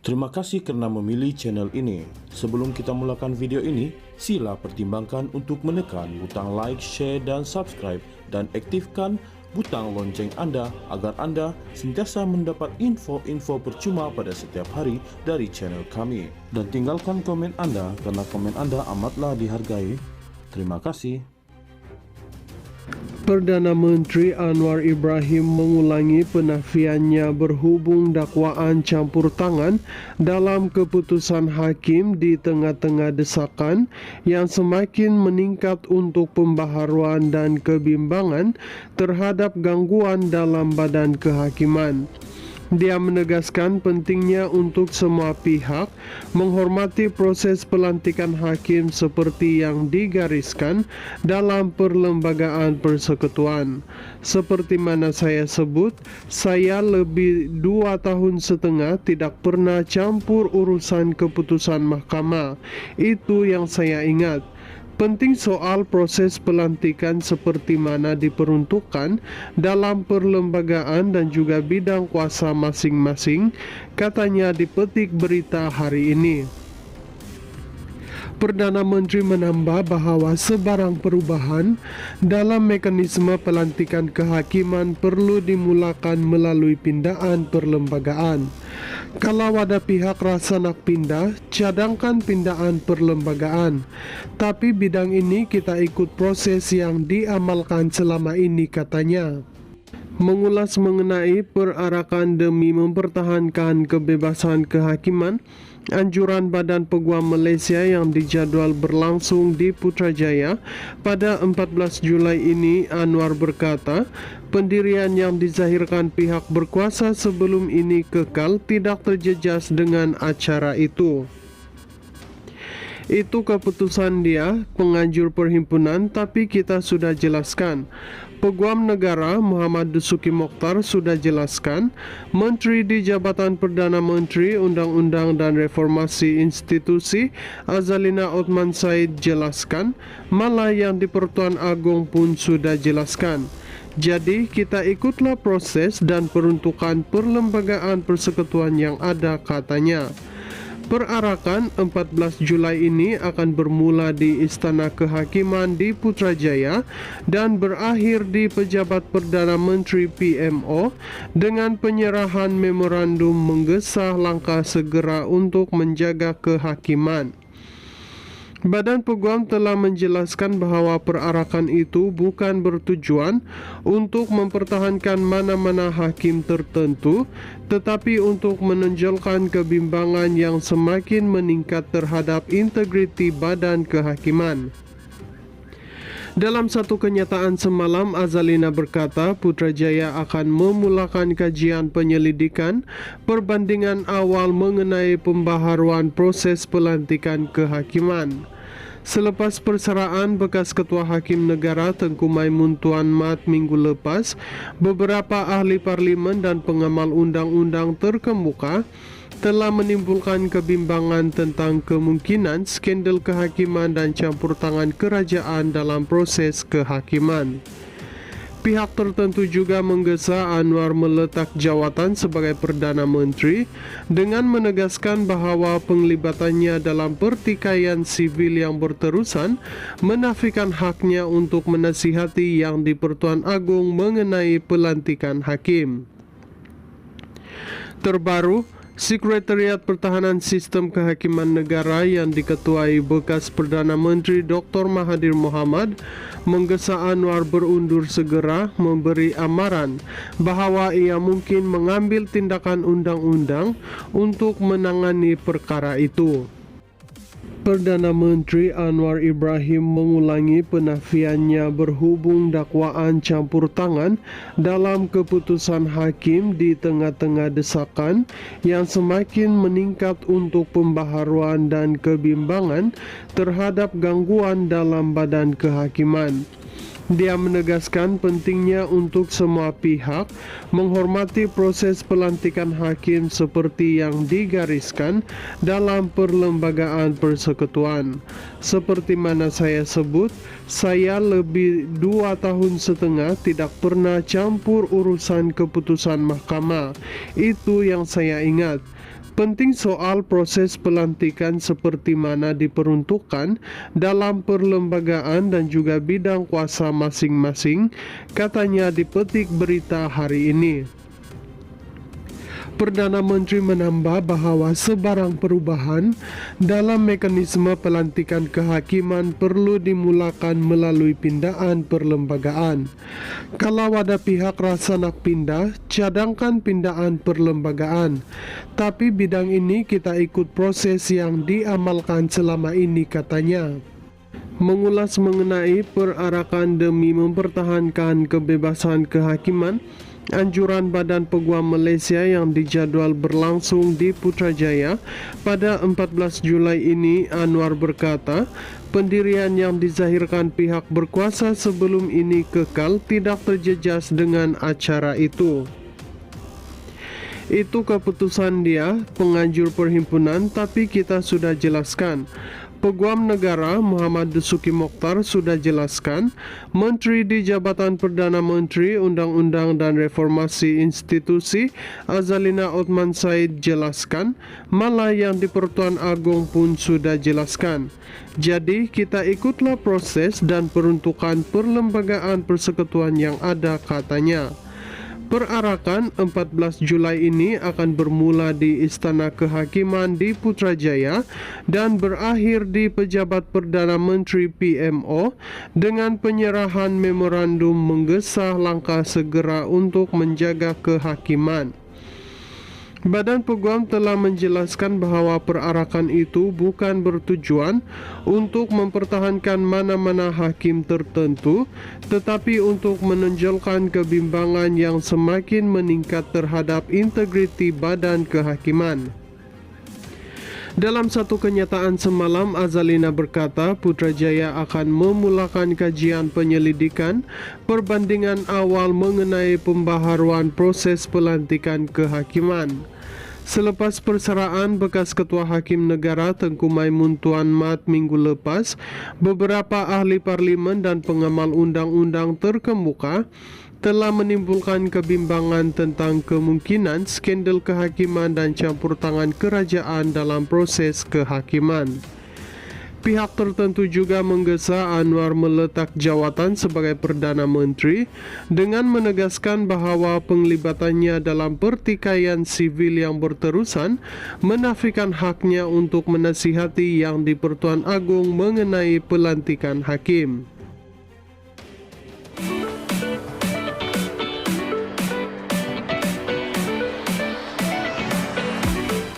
Terima kasih karena memilih channel ini. Sebelum kita mulakan video ini, sila pertimbangkan untuk menekan butang like, share, dan subscribe, dan aktifkan butang lonceng Anda agar Anda sentiasa mendapat info-info percuma pada setiap hari dari channel kami. Dan tinggalkan komen Anda karena komen Anda amatlah dihargai. Terima kasih. Perdana Menteri Anwar Ibrahim mengulangi penafiannya berhubung dakwaan campur tangan dalam keputusan hakim di tengah-tengah desakan yang semakin meningkat untuk pembaharuan dan kebimbangan terhadap gangguan dalam badan kehakiman. Dia menegaskan pentingnya untuk semua pihak menghormati proses pelantikan hakim seperti yang digariskan dalam perlembagaan persekutuan. Seperti mana saya sebut, saya lebih 2 tahun setengah tidak pernah campur urusan keputusan mahkamah. Itu yang saya ingat. Penting soal proses pelantikan seperti mana diperuntukkan dalam perlembagaan dan juga bidang kuasa masing-masing, katanya di Petik Berita hari ini. Perdana Menteri menambah bahawa sebarang perubahan dalam mekanisme pelantikan kehakiman perlu dimulakan melalui pindaan perlembagaan. Kalau ada pihak rasa nak pindah, cadangkan pindaan perlembagaan. Tapi bidang ini kita ikut proses yang diamalkan selama ini, katanya. Mengulas mengenai perarakan demi mempertahankan kebebasan kehakiman, anjuran Badan Peguam Malaysia yang dijadual berlangsung di Putrajaya pada 14 Julai ini, Anwar berkata, pendirian yang dizahirkan pihak berkuasa sebelum ini kekal tidak terjejas dengan acara itu. Itu keputusan dia, penganjur perhimpunan, tapi kita sudah jelaskan. Peguam Negara Muhammad Dusuki Mokhtar sudah jelaskan, Menteri di Jabatan Perdana Menteri Undang-Undang dan Reformasi Institusi Azalina Othman Said jelaskan, malah yang di Pertuan Agong pun sudah jelaskan. Jadi kita ikutlah proses dan peruntukan perlembagaan persekutuan yang ada, katanya. Perarakan 14 Julai ini akan bermula di Istana Kehakiman di Putrajaya dan berakhir di Pejabat Perdana Menteri PMO dengan penyerahan memorandum menggesa langkah segera untuk menjaga kehakiman. Badan Peguam telah menjelaskan bahawa perarakan itu bukan bertujuan untuk mempertahankan mana-mana hakim tertentu, tetapi untuk menonjolkan kebimbangan yang semakin meningkat terhadap integriti badan kehakiman. Dalam satu kenyataan semalam, Azalina berkata Putrajaya akan memulakan kajian penyelidikan perbandingan awal mengenai pembaharuan proses pelantikan kehakiman. Selepas persaraan bekas Ketua Hakim Negara Tengku Maimun Tuan Mat minggu lepas, beberapa ahli parlimen dan pengamal undang-undang terkemuka telah menimbulkan kebimbangan tentang kemungkinan skandal kehakiman dan campur tangan kerajaan dalam proses kehakiman. Pihak tertentu juga menggesa Anwar meletak jawatan sebagai Perdana Menteri dengan menegaskan bahawa penglibatannya dalam pertikaian sivil yang berterusan menafikan haknya untuk menasihati Yang di-Pertuan Agong mengenai pelantikan hakim. Terbaru, Sekretariat Pertahanan Sistem Kehakiman Negara yang diketuai bekas Perdana Menteri Dr. Mahathir Mohamad menggesa Anwar berundur segera memberi amaran bahawa ia mungkin mengambil tindakan undang-undang untuk menangani perkara itu. Perdana Menteri Anwar Ibrahim mengulangi penafiannya berhubung dakwaan campur tangan dalam keputusan hakim di tengah-tengah desakan yang semakin meningkat untuk pembaharuan dan kebimbangan terhadap gangguan dalam badan kehakiman. Dia menegaskan pentingnya untuk semua pihak menghormati proses pelantikan hakim seperti yang digariskan dalam perlembagaan persekutuan. Seperti mana saya sebut, saya lebih 2 tahun setengah tidak pernah campur urusan keputusan mahkamah. Itu yang saya ingat. Penting soal proses pelantikan seperti mana diperuntukkan dalam perlembagaan dan juga bidang kuasa masing-masing, katanya di Petik Berita hari ini. Perdana Menteri menambah bahawa sebarang perubahan dalam mekanisme pelantikan kehakiman perlu dimulakan melalui pindaan perlembagaan. Kalau ada pihak rasa nak pindah, cadangkan pindaan perlembagaan. Tapi bidang ini kita ikut proses yang diamalkan selama ini, katanya. Mengulas mengenai perarakan demi mempertahankan kebebasan kehakiman, anjuran Badan Peguam Malaysia yang dijadual berlangsung di Putrajaya pada 14 Julai ini, Anwar berkata, pendirian yang dizahirkan pihak berkuasa sebelum ini kekal tidak terjejas dengan acara itu. Itu keputusan dia, penganjur perhimpunan, tapi kita sudah jelaskan. Peguam Negara Muhammad Dusuki Mokhtar sudah jelaskan, Menteri di Jabatan Perdana Menteri Undang-Undang dan Reformasi Institusi Azalina Othman Said jelaskan, malah yang di Pertuan Agong pun sudah jelaskan. Jadi kita ikutlah proses dan peruntukan perlembagaan persekutuan yang ada, katanya. Perarakan 14 Julai ini akan bermula di Istana Kehakiman di Putrajaya dan berakhir di Pejabat Perdana Menteri PMO dengan penyerahan memorandum menggesa langkah segera untuk menjaga kehakiman. Badan Peguam telah menjelaskan bahawa perarakan itu bukan bertujuan untuk mempertahankan mana-mana hakim tertentu, tetapi untuk menonjolkan kebimbangan yang semakin meningkat terhadap integriti badan kehakiman. Dalam satu kenyataan semalam, Azalina berkata Putrajaya akan memulakan kajian penyelidikan perbandingan awal mengenai pembaharuan proses pelantikan kehakiman. Selepas persaraan bekas Ketua Hakim Negara Tengku Maimun Tuan Mat minggu lepas, beberapa ahli parlimen dan pengamal undang-undang terkemuka telah menimbulkan kebimbangan tentang kemungkinan skandal kehakiman dan campur tangan kerajaan dalam proses kehakiman. Pihak tertentu juga menggesa Anwar meletak jawatan sebagai Perdana Menteri dengan menegaskan bahawa penglibatannya dalam pertikaian sivil yang berterusan menafikan haknya untuk menasihati Yang di Pertuan Agong mengenai pelantikan hakim.